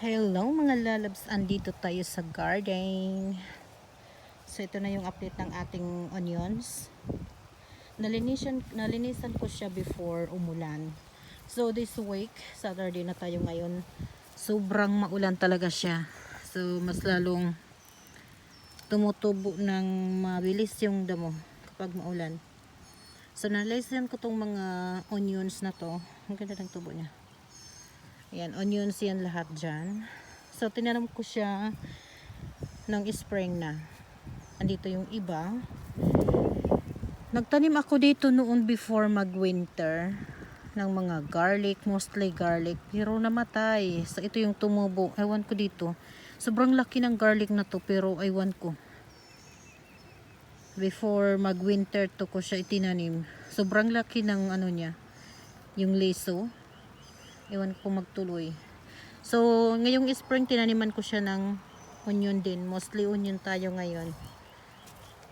Hello mga lalabs, andito tayo sa garden. So ito na yung update ng ating onions. Nalinisan ko siya before umulan. So this week, Saturday na tayo ngayon. Sobrang maulan talaga siya. So mas lalong tumutubo ng mabilis yung damo kapag maulan. So nalinisan ko tong mga onions na to. Ang ganda ng tubo niya. Ayan, onions yan lahat dyan. So, tinanong ko siya ng spring na. Andito yung iba. Nagtanim ako dito noon before mag-winter ng mga garlic, mostly garlic. Pero namatay. So, ito yung tumubo. Ewan ko dito. Sobrang laki ng garlic na to, pero ewan ko. Before mag-winter to ko siya itinanim. Sobrang laki ng ano niya. Yung leso. Ewan ko magtuloy. So, ngayong spring tinaniman ko siya ng onion din. Mostly onion tayo ngayon.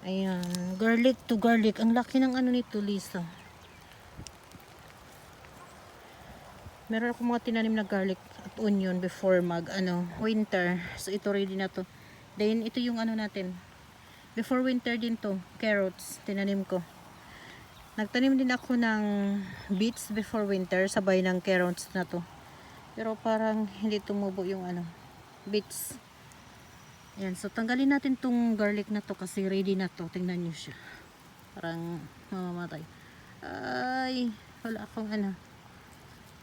Ayan. Garlic to garlic. Ang laki ng ano nito, Lisa. Meron ako mga tinanim na garlic at onion before winter. So, ito ready na to. Then, ito yung ano natin. Before winter din to. Carrots. Tinanim ko. Nagtanim din ako ng beets before winter, sabay ng carrots na to. Pero parang hindi tumubo yung beets. Yan, so tanggalin natin tong garlic na to kasi ready na to. Tingnan nyo siya. Parang mamamatay. Ay, wala akong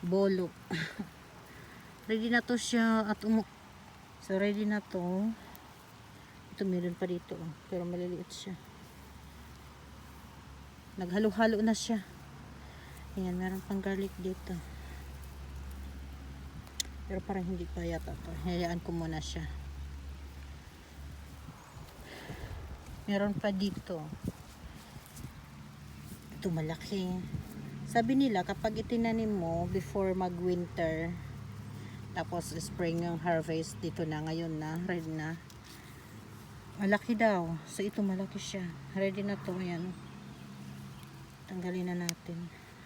bolo. Ready na to siya at so ready na to. Ito meron pa dito, pero maliliit siya. Naghalo-halo na siya. Ayan, meron pang garlic dito. Pero parang hindi pa yata to. Hayaan ko muna siya. Meron pa dito. Ito malaki. Sabi nila kapag itinanim mo before mag-winter, tapos spring yung harvest, dito na ngayon na, ready na. Malaki daw. So ito malaki siya. Ready na to. Ayan. Tanggalin na natin.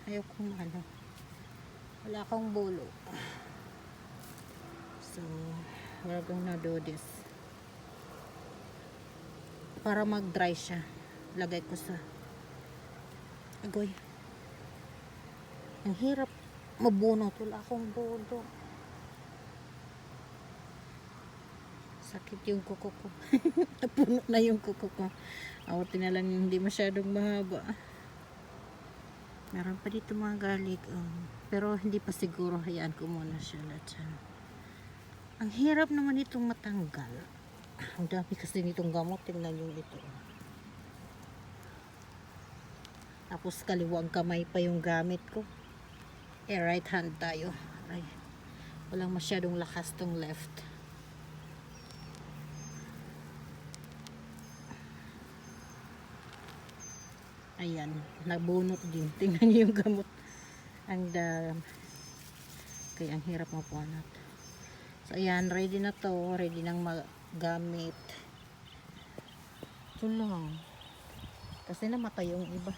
Ayoko wala akong bolo. So, we're gonna do this. Para mag-dry siya. Lagay ko sa agoy. Ang hirap mabunot. Wala akong bolo. Sakit yung kuko ko. Napuno na yung kuko ko. Awatin na lang yung hindi masyadong mahaba. Meron pa dito mga garlic. Pero hindi pa siguro. Hayaan ko muna siya lahat. Ang hirap naman itong matanggal. Ang dami kasi nitong gamot. Tingnan yung ito. Tapos kaliwang kamay pa yung gamit ko. Right hand tayo. Ay, walang masyadong lakas tong left. Ayan, nabunot din. Tingnan niyo yung gamot. Kaya ang hirap mapuanat. So ayan, ready na to. Ready nang magamit. Ito lang. Kasi namatay yung iba.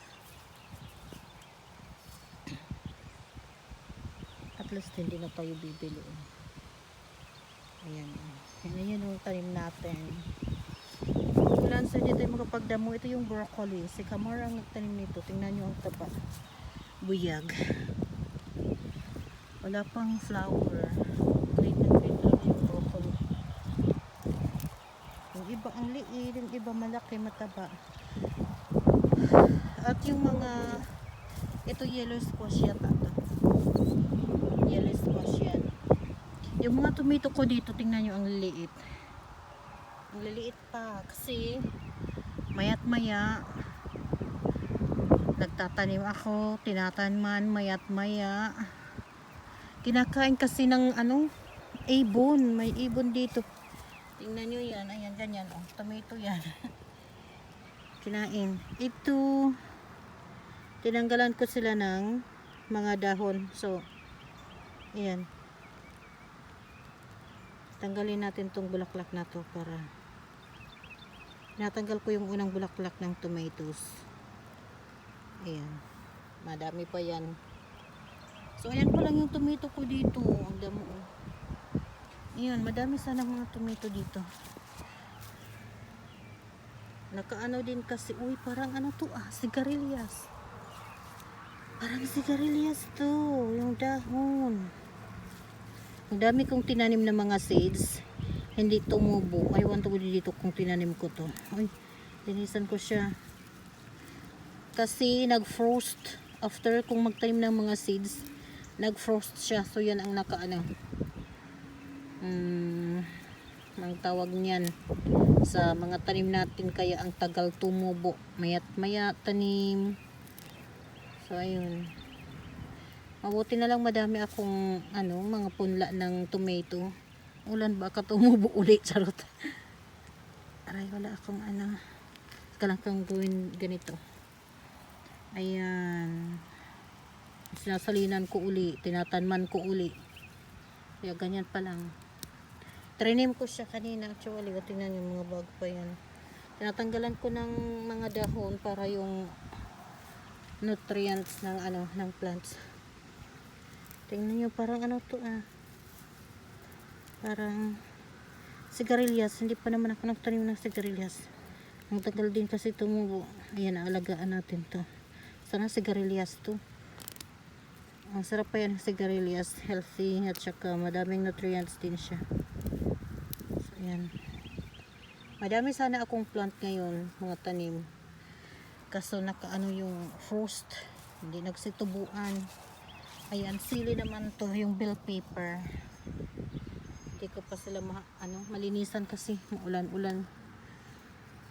At least hindi na tayo bibili. Ayan. Ayan yung tanim natin. Lansa dito yung makapagdamo. Ito yung broccoli. Si Kamara ang nagtanim nito. Tingnan nyo ang taba. Buyag. Wala pang flower. Green na green lang yung broccoli. Yung iba ang liit. Yung iba malaki, mataba. At yung mga ito yellow squash yan tata. Yellow squash yan. Yung mga tomato ko dito, tingnan nyo ang liit. Ang liliit pa kasi mayat maya nagtatanim ako, tinataniman mayat maya kinakain kasi ng ibon. May ibon dito, tingnan nyo yan. Ayan, ganyan tomato yan. Kinain ito. Tinanggalan ko sila ng mga dahon. So ayan, tanggalin natin tong bulaklak na to. Para natanggal ko yung unang bulaklak ng tomatoes. Ayan, madami pa yan. So ayan pa lang yung tomato ko dito. Ang damo. Ayan, madami sana mga tomato dito. Nakaano din kasi, uy, parang ano to sigarilyas. Parang sigarilyas to, yung dahon. Ang dami kong tinanim na mga seeds. Hindi tumubo. I want to dito kung tinanim ko to. Uy, linisan ko siya. Kasi nag-frost. After kung magtanim ng mga seeds, nag-frost siya. So yan ang nakaano. Ang tawag niyan sa mga tanim natin, kaya ang tagal tumubo. Mayat maya tanim. So ayun. Mabuti na lang madami akong mga punla ng tomato. Ulan baka tumubo ulit, charot. Aray, wala akong Kailangan kang gawin ganito. Ayan. Sinasalinan ko uli, tinatanman ko uli. Kaya ganyan pa lang. Trinim ko siya kanina. Actually, tingnan yung mga bago pa yan. Tinatanggalan ko ng mga dahon para yung nutrients ng plants. Tingnan nyo, parang to parang sigarilyas. Hindi pa naman ako nagtanim ng sigarilyas. Ang tagal din kasi tumubo. Ayan, aalagaan natin to. Sana sigarilyas to. Ang sarap pa yan, sigarilyas. Healthy at saka madaming nutrients din siya. So, ayan. Madami sana akong plant ngayon, mga tanim. Kaso nakaano yung frost. Hindi nagsitubuan. Ayan, sili naman to, yung bell pepper. Hindi ko pa sila malinisan kasi maulan-ulan.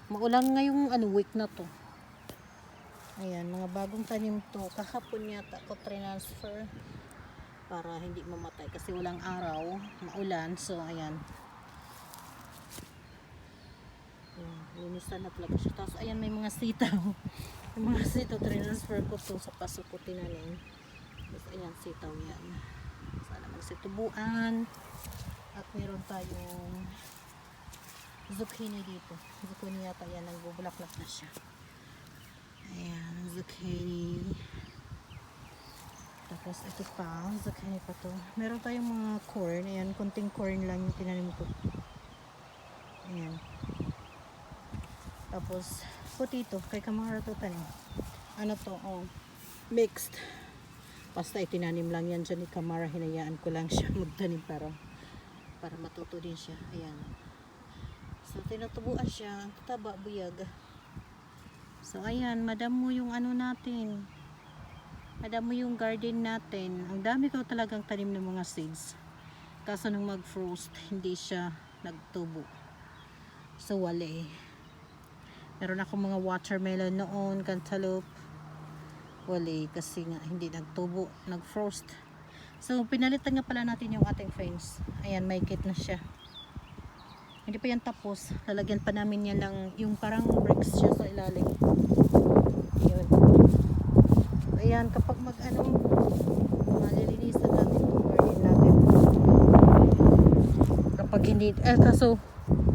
Maulan ngayong week na to. Ayan, mga bagong tanim to. Kahapon yata ako transfer para hindi mamatay kasi walang araw, maulan. So ayan. Ayan, linisan na talaga siya. Tapos ayan, may mga sitaw. Yung mga sitaw, transfer ko to sa paso ko tinanim. Tapos ayan, sitaw yan. Sana magsitubuan. At meron tayong zucchini dito. Zucchini yata yan, nagbubulaklak na siya. Ayan, zucchini. Tapos ito pa, zucchini pa to. Meron tayong mga corn. Ayan, konting corn lang yung tinanim ko. Ayan. Tapos potato, kay Kamara to tanim. Mixed. Basta itinanim lang yan dyan ni Kamara. Hinayaan ko lang siya magtanim para matuto din siya. Ayan. So tinutubuan siya. Ang tataba, buyag. So ayan, madam mo yung natin. Madam mo yung garden natin. Ang dami ko talagang tanim ng mga seeds. Kaso nung mag-frost, hindi siya nagtubo. So wali. Meron akong mga watermelon noon, cantaloupe. Wali kasi nga hindi nagtubo, nag-frost. So pinalitan nga pala natin yung ating fence. Ayan, may kit na siya. Hindi pa yan tapos. Lalagyan pa namin yan lang yung parang bricks siya sa ilalim. Ayun. Ayan, kapag malilinisan natin yung garden natin. Kapag hindi, kaso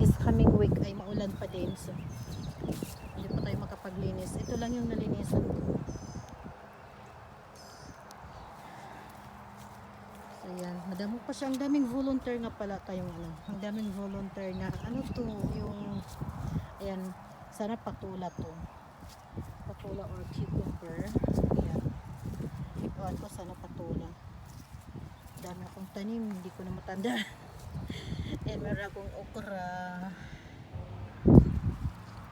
this coming week ay maulan pa din. So hindi pa tayo makapaglinis. Ito lang yung nalinisan ko. Ayan, madamo pa siya. Ang daming volunteer nga pala tayong ang daming volunteer na ayan, sana patula to. Patula or cucumber. Ayan. Iwan ko sana patula. Dami akong tanim, hindi ko na matanda. Ayan, meron akong okra.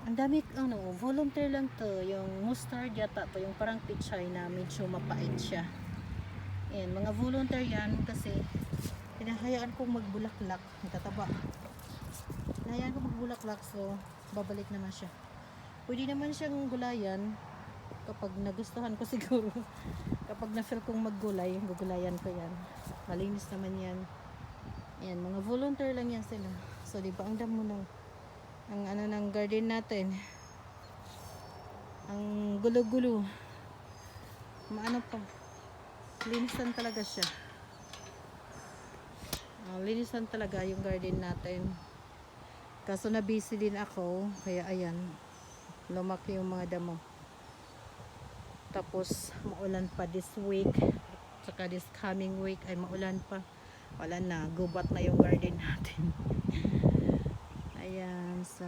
Ang dami, volunteer lang to. Yung mustard yata to, yung parang pichay na medyo mapait siya. Ayan, mga volunteer yan kasi pinahayaan kong magbulaklak, natataba. Pinahayaan kong magbulaklak, so babalik naman siya. Pwede naman siyang gulayan kapag nagustuhan ko siguro. Kapag na-feel kong maggulay, gugulayan ko yan. Malinis naman yan. Ayan, mga volunteer lang yan sila. So, di ba ang damo ng ng garden natin. Ang gulo-gulo. Maano pa. Linisan talaga siya. Linisan talaga yung garden natin. Kaso na busy din ako, kaya ayan, lumaki yung mga damo. Tapos maulan pa this week, saka this coming week ay maulan pa. Wala na, gubat na yung garden natin. Ayan, so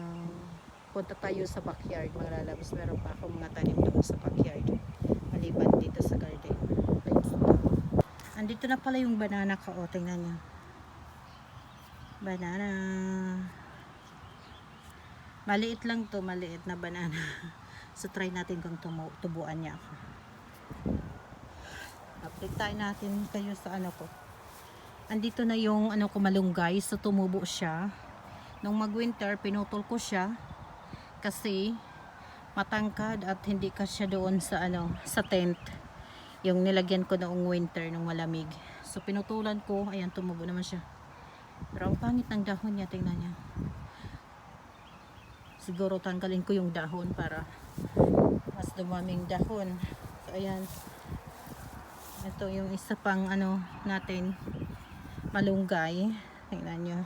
punta tayo sa backyard mga lalabs. Meron pa ako mga tanim doon sa backyard maliban dito sa garden. Let's go. Andito na pala yung banana ko, o tingnan nyo, banana. Maliit lang to, maliit na banana. So try natin kung tubuan niya ako. Update tayo natin kayo sa ano ko. Andito na yung ano ko, malunggay. So tumubo siya. Nung mag-winter, pinutol ko siya kasi matangkad at hindi ka siya doon sa ano, sa tent. Yung nilagyan ko noong winter nung malamig. So pinutulan ko, ayan, tumubo naman siya. Pero ang pangit ng dahon niya, tingnan niya. Siguro tanggalin ko yung dahon para mas dumaming dahon. So ayan. Ito yung isa pang ano natin, malunggay. Tingnan nyo.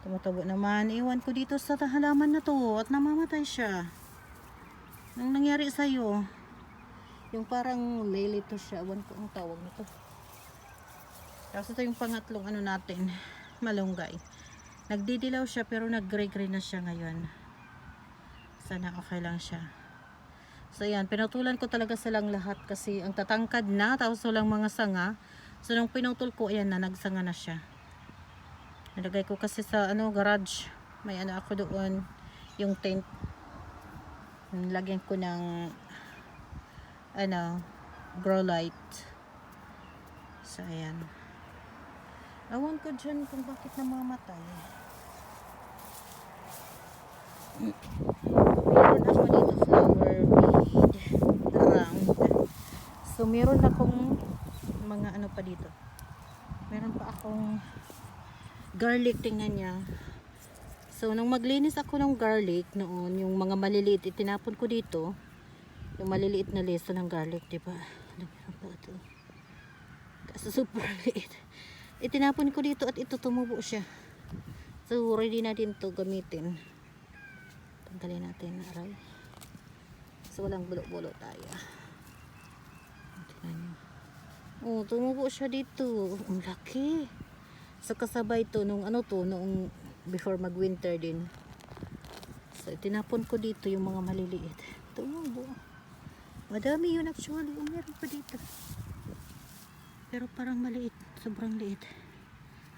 Tumutubo naman. Iwan ko dito sa halaman na to at namamatay siya. Anong nangyari sa'yo? Yung parang lilito siya. Iwan ko ang tawag nito. Tapos ito yung pangatlong ano natin, malunggay. Nagdidilaw siya pero nag-gray-gray na siya ngayon. Sana okay lang siya. So yan, pinutulan ko talaga silang lahat kasi ang tatangkad na, tapos walang mga sanga. So nung pinutol ko, ayan na, nagsanga na siya. Nalagay ko kasi sa ano, garage. May ano ako doon, yung tent. Lagyan ko ng ano, grow light. So ayan. Awan ko dyan kung bakit namamatay. Meron ako dito flower weed around. So meron akong mga ano pa dito. Meron pa akong garlic, tingnan niya. So nung maglinis ako ng garlic noon, yung mga maliliit itinapon ko dito. Yung maliliit na lista ng garlic, diba? Kasi super liit. Itinapon ko dito at ito tumubo siya. So ready na din to gamitin. Tanggalin natin, aray. So walang bulo-bulo tayo. Tingnan nyo. Oh, tumubo siya dito. Ang laki. So kasabay to nung ano to, noong before mag-winter din. So itinapon ko dito yung mga maliliit. Tumubo. Madami yun actually. Meron pa dito. Pero parang maliit. Sobrang liit.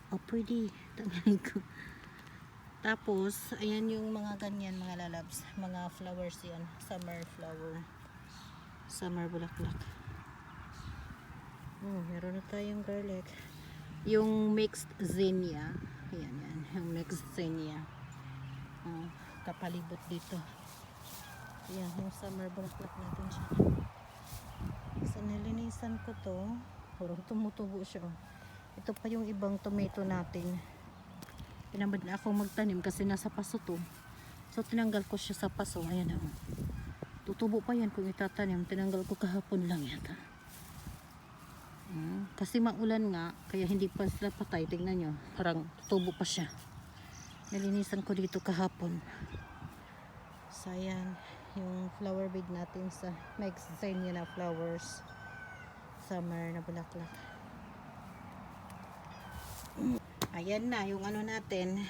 Oh, pwede. Tanggalin ko. Tapos, ayan yung mga ganyan, mga lalabs. Mga flowers yan. Summer flower. Summer bulaklak. Oh, meron na tayong garlic. Yung mixed zinnia. Ayan, yan. Yung mixed zinnia. Oh, kapalibot dito. Ayan, yung summer bulaklak natin siya. So, nilinisan ko to. Parang tumutubo siya. Oh. Ito pa yung ibang tomato natin. Pinamad na akong magtanim kasi nasa paso to. So tinanggal ko siya sa paso. Ayan na. Tutubo pa yan kung itatanim. Tinanggal ko kahapon lang yata. Kasi maulan nga. Kaya hindi pa sila patay. Tingnan nyo. Parang tutubo pa siya. Nalinisan ko dito kahapon. So ayan. Yung flower bed natin sa Mexenia na flowers. Summer na bulaklak. Ayan na yung ano natin,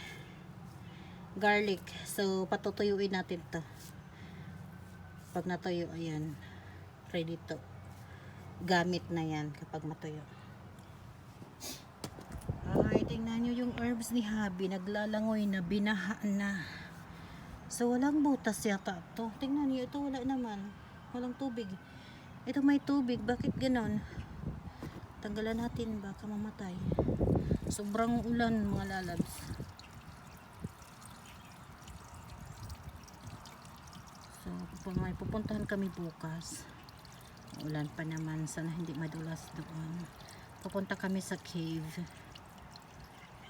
garlic. So patutuyuin natin to. Pag natuyo, ayan, ready to gamit na yan kapag matuyo. Ay, tingnan nyo yung herbs ni Habi, naglalangoy na, binaha na. So walang butas yata to. Tingnan nyo, ito wala naman, walang tubig. Ito may tubig, bakit ganon? Tanggalan natin, baka mamatay. Sobrang ulan mga lalabs. So may pupuntahan kami bukas. Ulan pa naman, sana hindi madulas doon. Pupunta kami sa cave.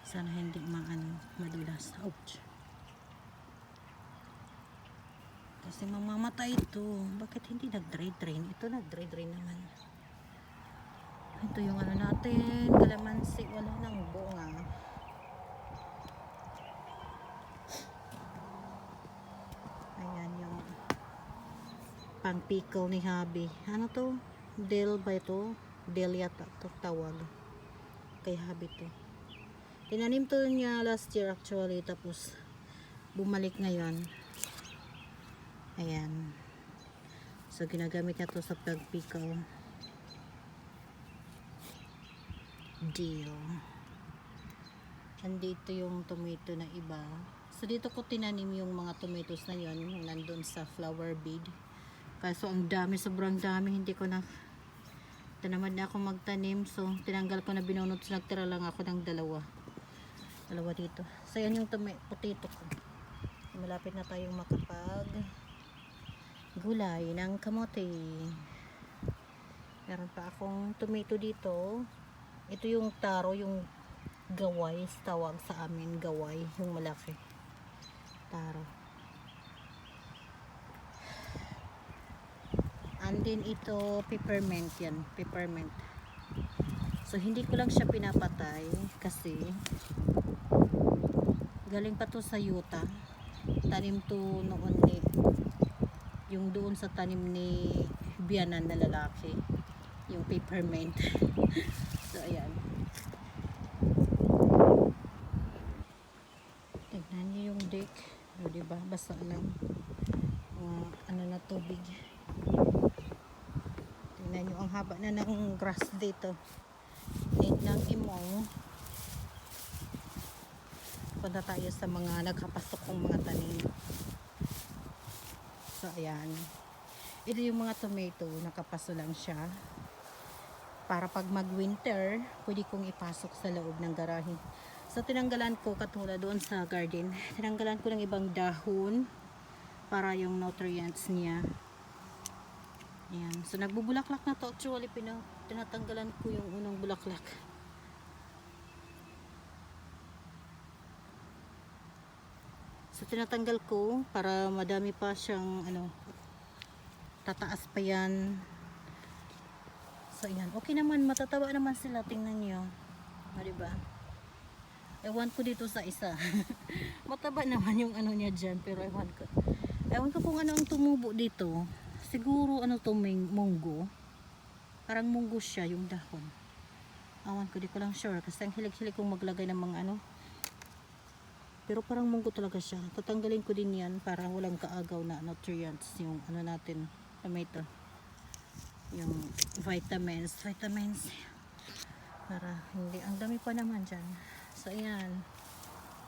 Sana hindi madulas. Ouch. Kasi mamamatay ito. Bakit hindi nag-dry-drain? Ito nag-dry-drain naman. Ito yung ano natin, kalamansi, wala nang bunga. Ayan yung pang pickle ni Habi. Ano to? Dill ba ito? Dill yata to tawag. Kay Habi to. Tinanim to niya last year actually, tapos bumalik ngayon. Ayan. So ginagamit niya to sa pagpickle. Deal. Andito yung tomato na iba. So dito ko tinanim yung mga tomatoes na yon, yung nandun sa flower bed. Kaso ang dami, sobrang dami, hindi ko na tinamad na ako magtanim. So tinanggal ko na, binunot. So nagtira lang ako ng dalawa dito. So yan yung potato ko. Malapit na tayong makapag gulay ng kamote. Meron pa akong tomato dito. Ito yung taro, yung gaway, tawag sa amin, gaway, yung malaki. Taro. And then ito, peppermint yan, peppermint. So hindi ko lang siya pinapatay kasi galing pa to sa yuta. Tanim to noon ni, yung doon sa tanim ni biyanan na lalaki, yung peppermint. So ayan. Tignan niyo yung deck. O, diba? Basa lang. Ano na, tubig. Tignan niyo ang haba na ng grass dito. Need ng imong. Punta tayo sa mga nagkapasok kong mga tanim. So ayan. Ito yung mga tomato. Nakapaso lang siya. Para pag mag winter, pwede kong ipasok sa loob ng garahe. So tinanggalan ko, katulad doon sa garden, tinanggalan ko ng ibang dahon para yung nutrients niya. Ayan. So nagbubulaklak na to. Actually tinatanggalan ko yung unang bulaklak. So tinatanggal ko para madami pa siyang tataas pa yan. So ayan, okay naman, matataba naman sila, tingnan niyo. O, diba? Ewan ko dito sa isa. Mataba naman yung niya dyan, pero ewan ko kung ano ang tumubo dito. Siguro munggo. Parang munggo siya yung dahon. Ewan ko, di ko lang sure kasi ang hilig-hilig kong maglagay ng mga pero parang munggo talaga siya. Tatanggalin ko din yan para walang kaagaw na nutrients yung natin, tomato. Yung vitamins para hindi, ang dami pa naman dyan. So ayan,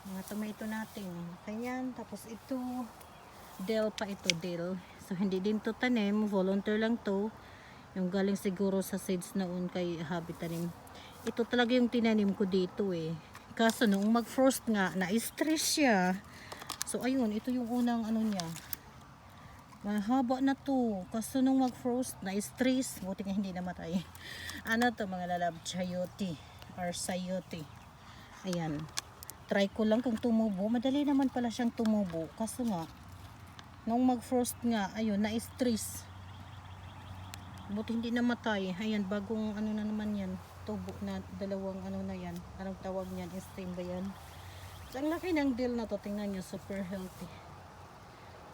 mga tomato natin, kanyan. Tapos ito, dill pa ito, dill. So hindi din to tanim, volunteer lang to, yung galing siguro sa seeds noon kay Habi tanim. Ito talaga yung tinanim ko dito kaso nung mag frost nga, na-stress siya. So ayun, ito yung unang niya. Mahaba na to. Kaso nung mag-frost, na-stress. Buti nga hindi namatay. To mga lalab? Chayote or sayote. Ayan. Try ko lang kung tumubo. Madali naman pala siyang tumubo. Kaso nga, nung mag-frost nga, ayun, na-stress. Buti hindi namatay. Ayan, bagong na naman yan. Tubo na, dalawang na yan. Anong tawag niyan? Stem ba yan? So, ang laki ng dill na to. Tingnan nyo, super healthy.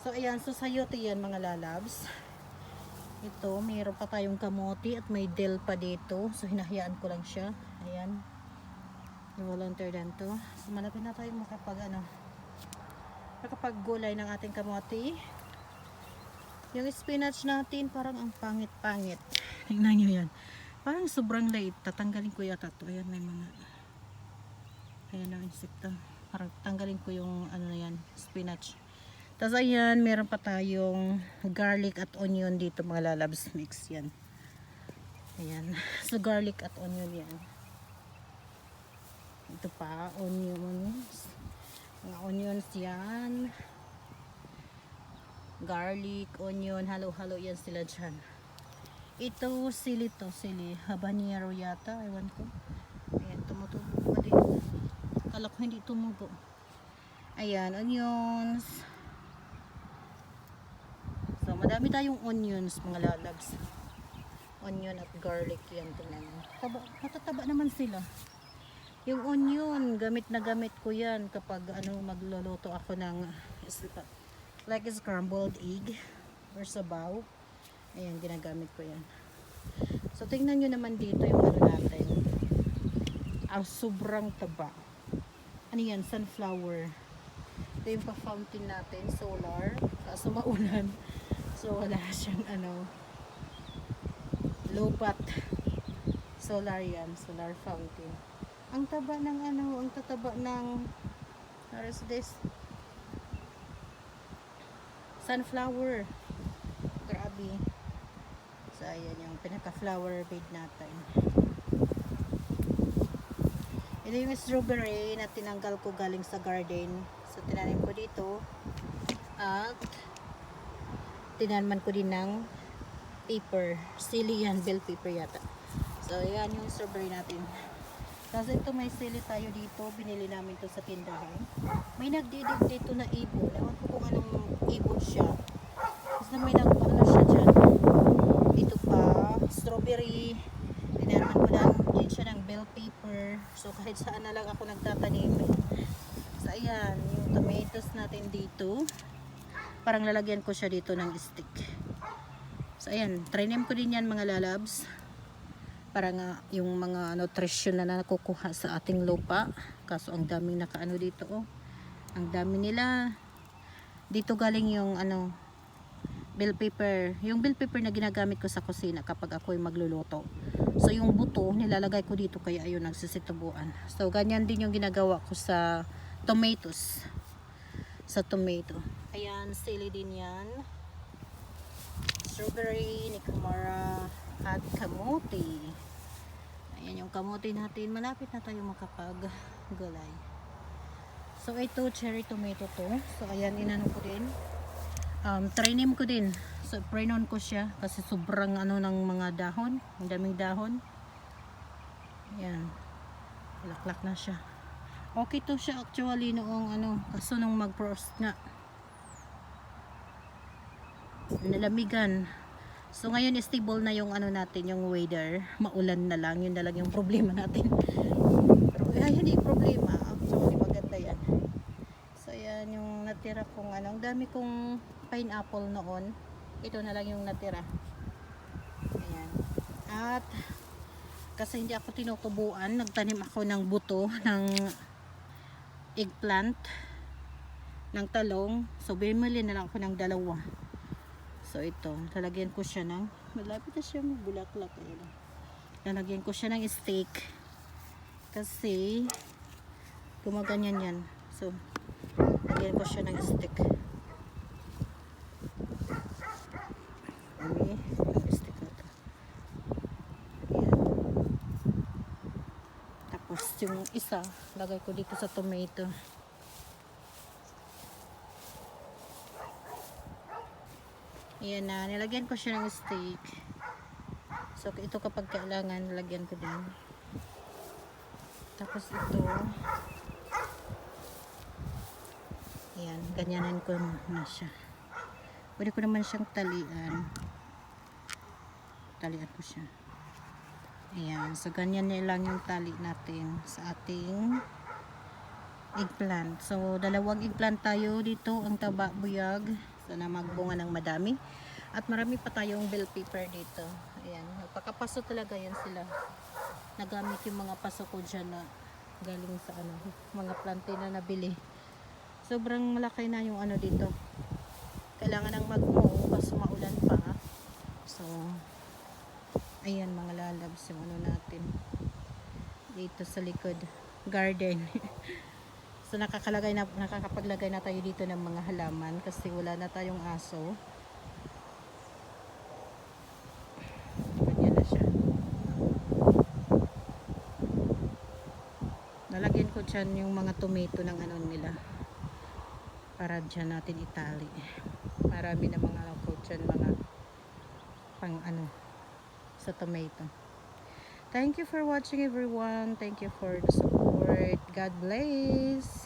So ayan, so sayote yan mga lalabs. Ito, mayroon pa tayong kamote at may dill pa dito. So hinahayaan ko lang siya. Ayan. Volunteer din to. So malapit na tayo makapag-gulay ng ating kamote. Yung spinach natin parang ang pangit-pangit. Tingnan nyo yan. Parang sobrang light. Tatanggalin ko yata to. Ayan, may mga ayan ang insekto. Parang tanggalin ko yung na yan, spinach. Tapos ayan, meron pa tayong garlic at onion dito mga lalabs, mix yan. Ayan. So garlic at onion yan. Ito pa, onions. Mga onions yan. Garlic, onion, halo-halo yan sila dyan. Ito, sili to, sili. Habanero yata, ewan ko. Ayan, tumutubo pa din. Akala ko hindi tumubo. Ayan, onions. So, madami tayong onions, mga lalabs. Onion at garlic yan. Matataba naman sila. Yung onion, gamit na gamit ko yan kapag magluluto ako ng like scrambled egg or sabaw. Ayan, ginagamit ko yan. So, tingnan nyo naman dito yung natin. Sobrang taba. ano yan, sunflower. Ito yung pa-fountain natin, solar. Kaso maulan. So wala siyang ano, low-pot. Solar yan, solar fountain. Ang taba ng ano, ang tataba ng, what is this? Sunflower. Grabe. So ayan yung pinaka-flower bed natin. Ito yung strawberry na tinanggal ko galing sa garden. So tinanim ko dito. At tinanaman ko din ng paper. Sili yan, bell paper yata. So ayan yung strawberry natin. Kasi ito may sili tayo dito. Binili namin to sa tindahan. May nagdidig dito na ibon. Ewan ko kung anong ibon siya. Kasi may ano siya dyan. Ito pa, strawberry. Tinanaman ko lang din siya ng bell paper. So kahit saan na lang ako nagtatanim. So ayan, yung tomatoes natin dito. Parang lalagyan ko siya dito ng stick. So ayan, trinim ko din yan mga lalabs. Para nga yung mga nutrition na nakukuha sa ating lupa. Kaso ang daming nakaano dito oh. Ang dami nila. Dito galing yung ano, bell paper. Yung bell paper na ginagamit ko sa kusina kapag ako'y magluluto. So yung buto nilalagay ko dito kaya ayun nagsisitubuan. So ganyan din yung ginagawa ko sa tomatoes. Sa tomato. Ayan, sili din yan. Strawberry, nikamara, at kamote. Ayan yung kamote natin. Malapit na tayo makapag-gulay. So ito, cherry tomato to. So ayan, inano ko din. Trinim ko din. So pre-non ko siya kasi sobrang ano ng mga dahon. Ang daming dahon. Ayan. Laklak na siya. Okay to siya actually noong ano, kaso nung mag-frost nga. Nalamigan. So ngayon stable na yung ano natin, yung weather. Maulan na lang, yun na lang yung problema natin. Pero ay, hindi problema. Actually maganda yan. So yan yung natira kong ano, ang dami kong pineapple noon. Ito na lang yung natira. Ayan. At kasi hindi ako tinutubuan, nagtanim ako ng buto ng eggplant, ng talong. So bumili na lang ako ng dalawa. So ito, lalagyan ko siya ng, malapit na siya magbulaklak. Lalagyan ko siya ng steak kasi gumaganyan yan. So lagyan ko siya ng steak. Okay, yung steak na to. Ayan. Tapos yung isa lagay ko dito sa tomato. Ayan na, nilagyan ko siya ng steak. So ito kapag kailangan, nilagyan ko din. Tapos ito, ayan, ganyanan ko na siya. Pwede ko naman siyang talian. Talian ko siya. Ayan, so ganyan na lang yung tali natin sa ating eggplant. So dalawang eggplant tayo dito, ang taba buyag. Sana magbunga ng madami. At marami pa tayong bell pepper dito. Ayan, nagpakapaso talaga yan sila. Nagamit yung mga paso ko dyan na galing sa ano, mga plante na nabili. Sobrang malaki na yung ano dito. Kailangan nang mag-mow kasi maulan pa. So, ayan mga lalabs yung ano natin. Dito sa likod. Garden. So nakakapaglagay na tayo dito ng mga halaman kasi wala na tayong aso. Ganyan na siya. Nalagyan ko dyan yung mga tomato ng ano nila. Para dyan natin itali. Marami na mga ako dyan mga pang ano sa tomato. Thank you for watching everyone. Thank you for the support. God bless.